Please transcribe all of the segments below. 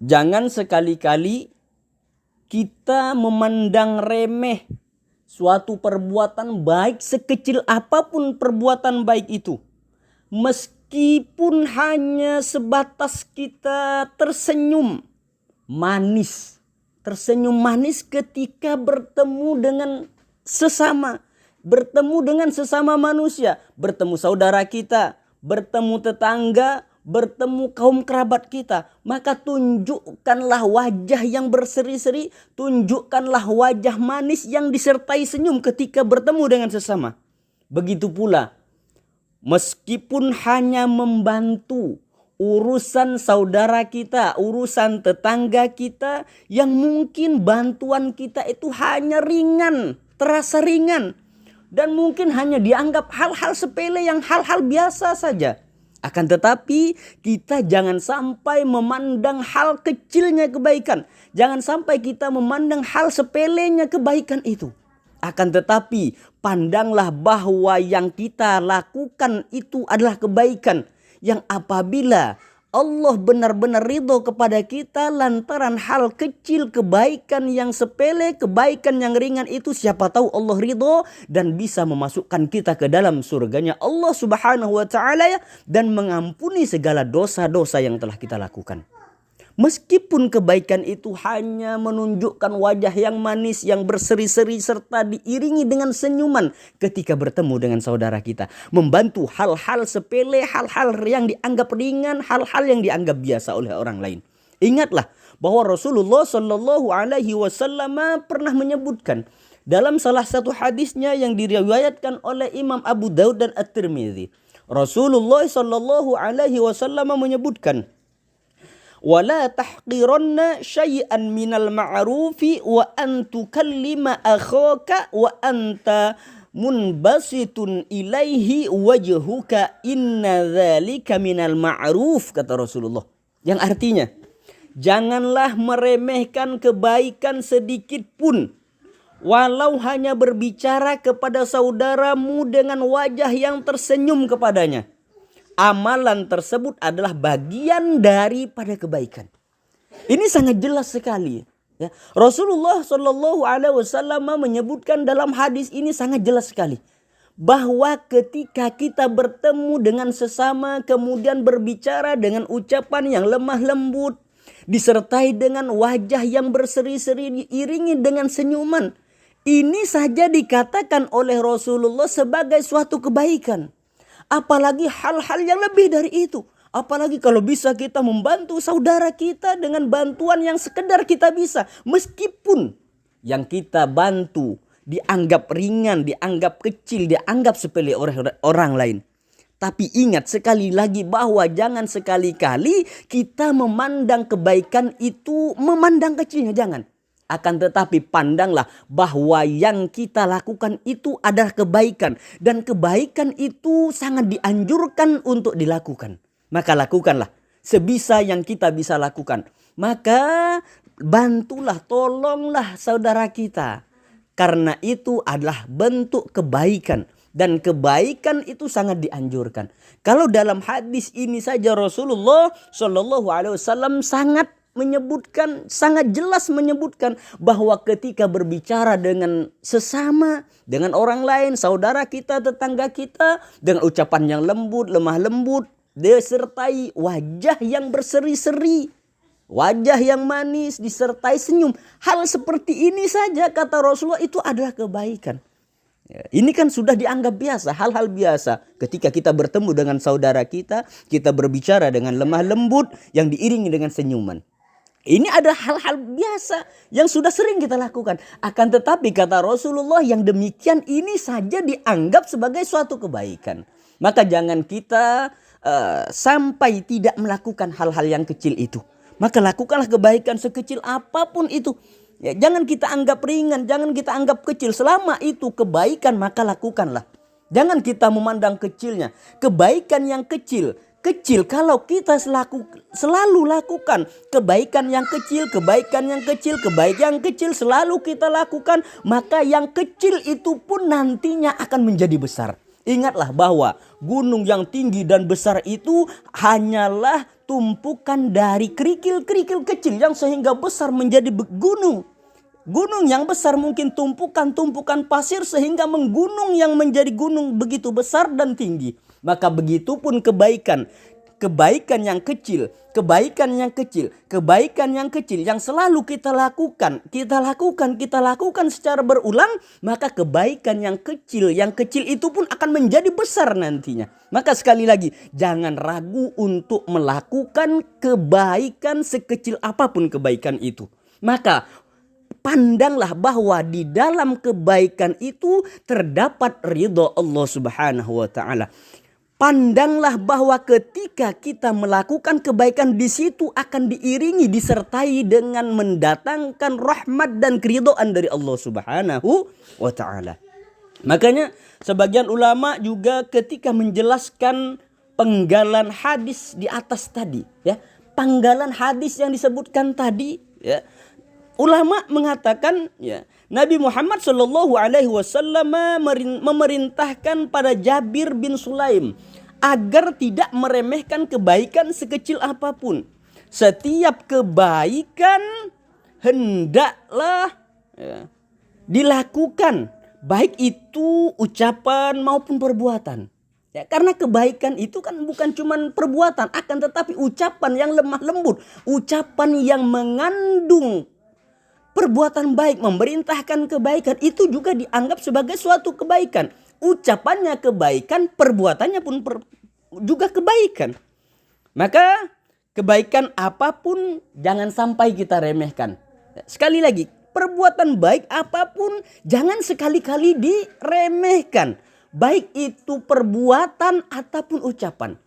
Jangan sekali-kali kita memandang remeh suatu perbuatan baik, sekecil apapun perbuatan baik itu. Meskipun hanya sebatas kita tersenyum manis. Tersenyum manis ketika bertemu dengan sesama. Bertemu dengan sesama manusia. Bertemu saudara kita. Bertemu tetangga. Bertemu kaum kerabat kita. Maka tunjukkanlah wajah yang berseri-seri. Tunjukkanlah wajah manis yang disertai senyum ketika bertemu dengan sesama. Begitu pula, meskipun hanya membantu urusan saudara kita, urusan tetangga kita, yang mungkin bantuan kita itu hanya ringan, terasa ringan. Dan mungkin hanya dianggap hal-hal sepele yang hal-hal biasa saja. Akan tetapi kita jangan sampai memandang hal kecilnya kebaikan. Jangan sampai kita memandang hal sepelenya kebaikan itu. Akan tetapi pandanglah bahwa yang kita lakukan itu adalah kebaikan. Yang apabila Allah benar-benar ridho kepada kita lantaran hal kecil, kebaikan yang sepele, kebaikan yang ringan itu, siapa tahu Allah ridho dan bisa memasukkan kita ke dalam surganya Allah Subhanahu wa ta'ala ya, dan mengampuni segala dosa-dosa yang telah kita lakukan. Meskipun kebaikan itu hanya menunjukkan wajah yang manis, yang berseri-seri serta diiringi dengan senyuman ketika bertemu dengan saudara kita. Membantu hal-hal sepele, hal-hal yang dianggap ringan, hal-hal yang dianggap biasa oleh orang lain. Ingatlah bahwa Rasulullah Shallallahu Alaihi Wasallam pernah menyebutkan dalam salah satu hadisnya yang diriwayatkan oleh Imam Abu Daud dan At-Tirmidzi. Rasulullah Shallallahu Alaihi Wasallam menyebutkan, wala tahqiranna syai'an minal ma'rufi wa an tukallima akhaka wa anta munbasitun ilaihi wajhuka inna dzalika minal ma'ruf, kata Rasulullah. Yang artinya, janganlah meremehkan kebaikan sedikit pun, walau hanya berbicara kepada saudaramu dengan wajah yang tersenyum kepadanya. Amalan tersebut adalah bagian daripada kebaikan. Ini sangat jelas sekali. Ya. Rasulullah Shallallahu Alaihi Wasallam menyebutkan dalam hadis ini sangat jelas sekali bahwa ketika kita bertemu dengan sesama, kemudian berbicara dengan ucapan yang lemah lembut, disertai dengan wajah yang berseri-seri, diiringi dengan senyuman, ini saja dikatakan oleh Rasulullah sebagai suatu kebaikan. Apalagi hal-hal yang lebih dari itu. Apalagi kalau bisa kita membantu saudara kita dengan bantuan yang sekedar kita bisa. Meskipun yang kita bantu dianggap ringan, dianggap kecil, dianggap sepele oleh orang lain. Tapi ingat sekali lagi bahwa jangan sekali-kali kita memandang kebaikan itu memandang kecilnya, jangan. Akan tetapi pandanglah bahwa yang kita lakukan itu adalah kebaikan. Dan kebaikan itu sangat dianjurkan untuk dilakukan. Maka lakukanlah sebisa yang kita bisa lakukan. Maka bantulah, tolonglah saudara kita. Karena itu adalah bentuk kebaikan. Dan kebaikan itu sangat dianjurkan. Kalau dalam hadis ini saja Rasulullah Shallallahu Alaihi Wasallam sangat jelas menyebutkan bahwa ketika berbicara dengan sesama, dengan orang lain, saudara kita, tetangga kita, dengan ucapan yang lembut, lemah lembut, disertai wajah yang berseri-seri, wajah yang manis, disertai senyum. Hal seperti ini saja kata Rasulullah itu adalah kebaikan. Ini kan sudah dianggap biasa, hal-hal biasa. Ketika kita bertemu dengan saudara kita berbicara dengan lemah lembut yang diiringi dengan senyuman. Ini adalah hal-hal biasa yang sudah sering kita lakukan. Akan tetapi kata Rasulullah yang demikian ini saja dianggap sebagai suatu kebaikan. Maka jangan kita sampai tidak melakukan hal-hal yang kecil itu. Maka lakukanlah kebaikan sekecil apapun itu. Ya, jangan kita anggap ringan, jangan kita anggap kecil. Selama itu kebaikan maka lakukanlah. Jangan kita memandang kecilnya. Kebaikan yang kecil kalau kita selalu lakukan kebaikan yang kecil, kebaikan yang kecil selalu kita lakukan, maka yang kecil itu pun nantinya akan menjadi besar. Ingatlah bahwa gunung yang tinggi dan besar itu hanyalah tumpukan dari kerikil-kerikil kecil yang sehingga besar menjadi gunung. Gunung yang besar mungkin tumpukan-tumpukan pasir sehingga menggunung yang menjadi gunung begitu besar dan tinggi. Maka begitu pun kebaikan. Kebaikan yang kecil, kebaikan yang kecil, kebaikan yang kecil yang selalu kita lakukan secara berulang, maka kebaikan yang kecil itu pun akan menjadi besar nantinya. Maka sekali lagi, jangan ragu untuk melakukan kebaikan sekecil apapun kebaikan itu. Maka pandanglah bahwa di dalam kebaikan itu terdapat ridho Allah Subhanahu wa taala. Pandanglah bahwa ketika kita melakukan kebaikan di situ akan diiringi, disertai dengan mendatangkan rahmat dan keridhaan dari Allah Subhanahu wa taala. Makanya sebagian ulama juga ketika menjelaskan penggalan hadis di atas tadi, ya, penggalan hadis yang disebutkan tadi, ya, ulama mengatakan, ya, Nabi Muhammad SAW memerintahkan pada Jabir bin Sulaim agar tidak meremehkan kebaikan sekecil apapun. Setiap kebaikan hendaklah, ya, dilakukan, baik itu ucapan maupun perbuatan. Ya, karena kebaikan itu kan bukan cuma perbuatan, akan tetapi ucapan yang lemah lembut, ucapan yang mengandung perbuatan baik, memerintahkan kebaikan, itu juga dianggap sebagai suatu kebaikan. Ucapannya kebaikan, perbuatannya pun juga kebaikan. Maka kebaikan apapun jangan sampai kita remehkan. Sekali lagi, perbuatan baik apapun jangan sekali-kali diremehkan. Baik itu perbuatan ataupun ucapan.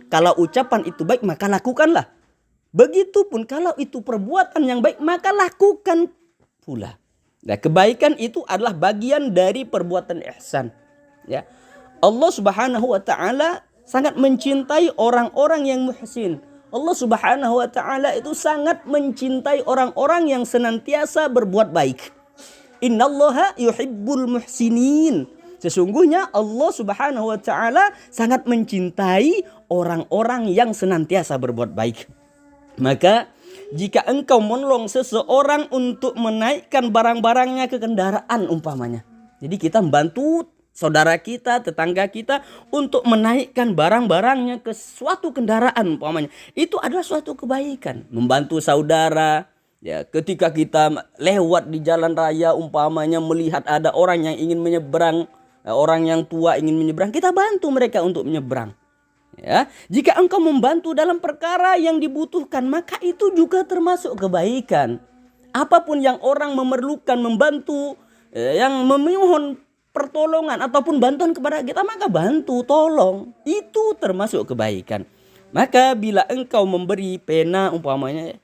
Kalau ucapan itu baik maka lakukanlah. Begitupun kalau itu perbuatan yang baik maka lakukan pula. Nah, kebaikan itu adalah bagian dari perbuatan ihsan. Ya. Allah Subhanahu wa taala sangat mencintai orang-orang yang muhsin. Allah Subhanahu wa taala itu sangat mencintai orang-orang yang senantiasa berbuat baik. Innallaha yuhibbul muhsinin. Sesungguhnya Allah Subhanahu wa taala sangat mencintai orang-orang yang senantiasa berbuat baik. Maka jika engkau menolong seseorang untuk menaikkan barang-barangnya ke kendaraan umpamanya. Jadi kita membantu saudara kita, tetangga kita untuk menaikkan barang-barangnya ke suatu kendaraan umpamanya. Itu adalah suatu kebaikan. Membantu saudara. Ya, ketika kita lewat di jalan raya umpamanya melihat ada orang yang ingin menyeberang, orang yang tua ingin menyeberang, kita bantu mereka untuk menyeberang. Ya, jika engkau membantu dalam perkara yang dibutuhkan, maka itu juga termasuk kebaikan. Apapun yang orang memerlukan, membantu, yang memohon pertolongan ataupun bantuan kepada kita, maka bantu, tolong. Itu termasuk kebaikan. Maka bila engkau memberi pena umpamanya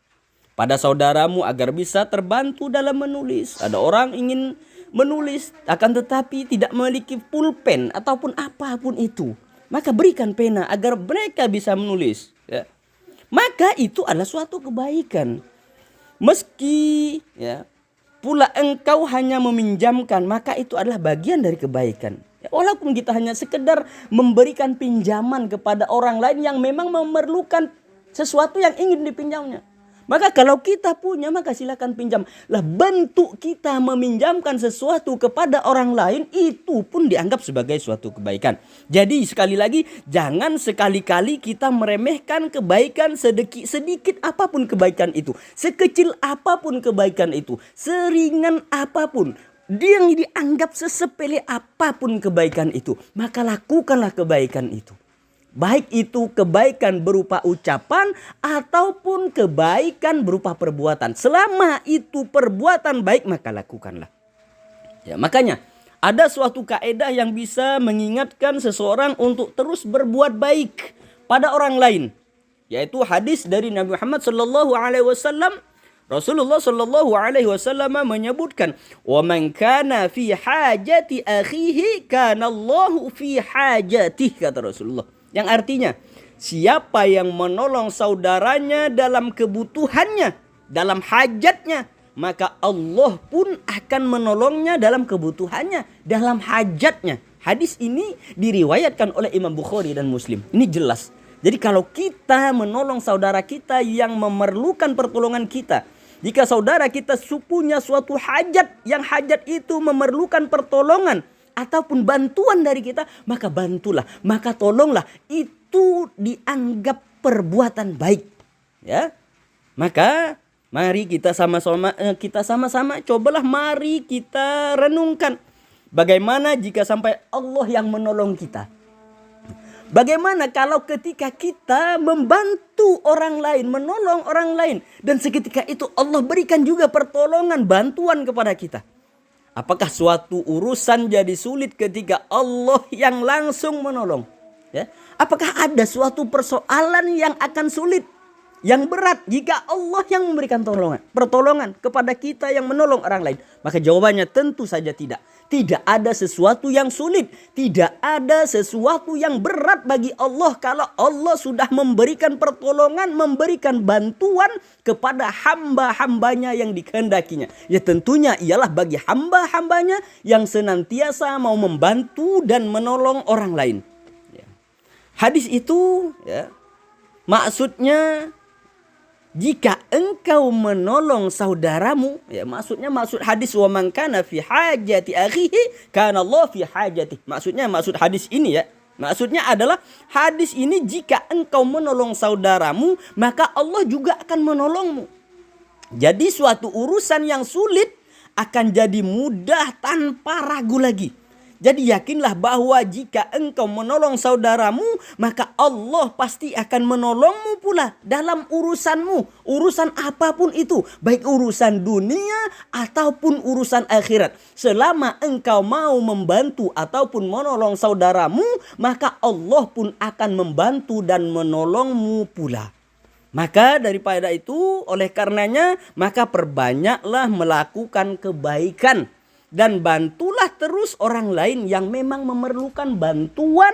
pada saudaramu agar bisa terbantu dalam menulis. Ada orang ingin menulis akan tetapi tidak memiliki pulpen ataupun apapun itu. Maka berikan pena agar mereka bisa menulis. Ya. Maka itu adalah suatu kebaikan. Meski, ya, pula engkau hanya meminjamkan, maka itu adalah bagian dari kebaikan. Ya, walaupun kita hanya sekedar memberikan pinjaman kepada orang lain yang memang memerlukan sesuatu yang ingin dipinjamnya. Maka kalau kita punya, maka silakan pinjam. Lah, bentuk kita meminjamkan sesuatu kepada orang lain itu pun dianggap sebagai suatu kebaikan. Jadi sekali lagi, jangan sekali-kali kita meremehkan kebaikan sedikit apapun kebaikan itu. Sekecil apapun kebaikan itu. Seringan apapun. Dia yang dianggap sesepele apapun kebaikan itu. Maka lakukanlah kebaikan itu. Baik itu kebaikan berupa ucapan ataupun kebaikan berupa perbuatan. Selama itu perbuatan baik maka lakukanlah. Ya, makanya ada suatu kaidah yang bisa mengingatkan seseorang untuk terus berbuat baik pada orang lain. Yaitu hadis dari Nabi Muhammad SAW. Rasulullah SAW menyebutkan, "Wa man kana fi hajati akhihi kana Allahu fi hajatihi," kata Rasulullah. Yang artinya, siapa yang menolong saudaranya dalam kebutuhannya, dalam hajatnya, maka Allah pun akan menolongnya dalam kebutuhannya, dalam hajatnya. Hadis ini diriwayatkan oleh Imam Bukhari dan Muslim. Ini jelas. Jadi kalau kita menolong saudara kita yang memerlukan pertolongan kita, jika saudara kita punya suatu hajat yang hajat itu memerlukan pertolongan ataupun bantuan dari kita, maka bantulah, maka tolonglah. Itu dianggap perbuatan baik. Ya, maka mari kita sama-sama cobalah mari kita renungkan bagaimana jika sampai Allah yang menolong kita. Bagaimana kalau ketika kita membantu orang lain, menolong orang lain, dan seketika itu Allah berikan juga pertolongan, bantuan kepada kita. Apakah suatu urusan jadi sulit ketika Allah yang langsung menolong? Ya? Apakah ada suatu persoalan yang akan sulit, yang berat jika Allah yang memberikan pertolongan kepada kita yang menolong orang lain? Maka jawabannya tentu saja tidak. Tidak ada sesuatu yang sulit, tidak ada sesuatu yang berat bagi Allah kalau Allah sudah memberikan pertolongan, memberikan bantuan kepada hamba-hambanya yang dikehendakinya. Ya tentunya ialah bagi hamba-hambanya yang senantiasa mau membantu dan menolong orang lain. Ya. Hadis itu ya, maksudnya jika engkau menolong saudaramu, ya maksud hadis wa man kana fi hajati akhihi kana Allah fi hajati. Maksud hadis ini ya. Maksudnya adalah hadis ini jika engkau menolong saudaramu, maka Allah juga akan menolongmu. Jadi suatu urusan yang sulit akan jadi mudah tanpa ragu lagi. Jadi yakinlah bahwa jika engkau menolong saudaramu, maka Allah pasti akan menolongmu pula dalam urusanmu. Urusan apapun itu, baik urusan dunia ataupun urusan akhirat. Selama engkau mau membantu ataupun menolong saudaramu, maka Allah pun akan membantu dan menolongmu pula. Maka daripada itu, oleh karenanya, maka perbanyaklah melakukan kebaikan. Dan bantulah terus orang lain yang memang memerlukan bantuan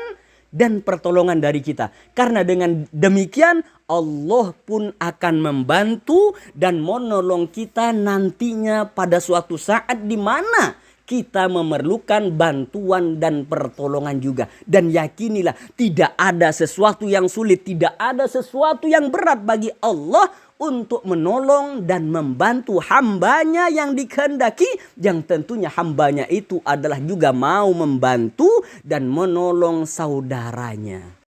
dan pertolongan dari kita. Karena dengan demikian Allah pun akan membantu dan menolong kita nantinya pada suatu saat di mana kita memerlukan bantuan dan pertolongan juga. Dan yakinilah tidak ada sesuatu yang sulit, tidak ada sesuatu yang berat bagi Allah untuk menolong dan membantu hambanya yang dikehendaki, yang tentunya hambanya itu adalah juga mau membantu dan menolong saudaranya.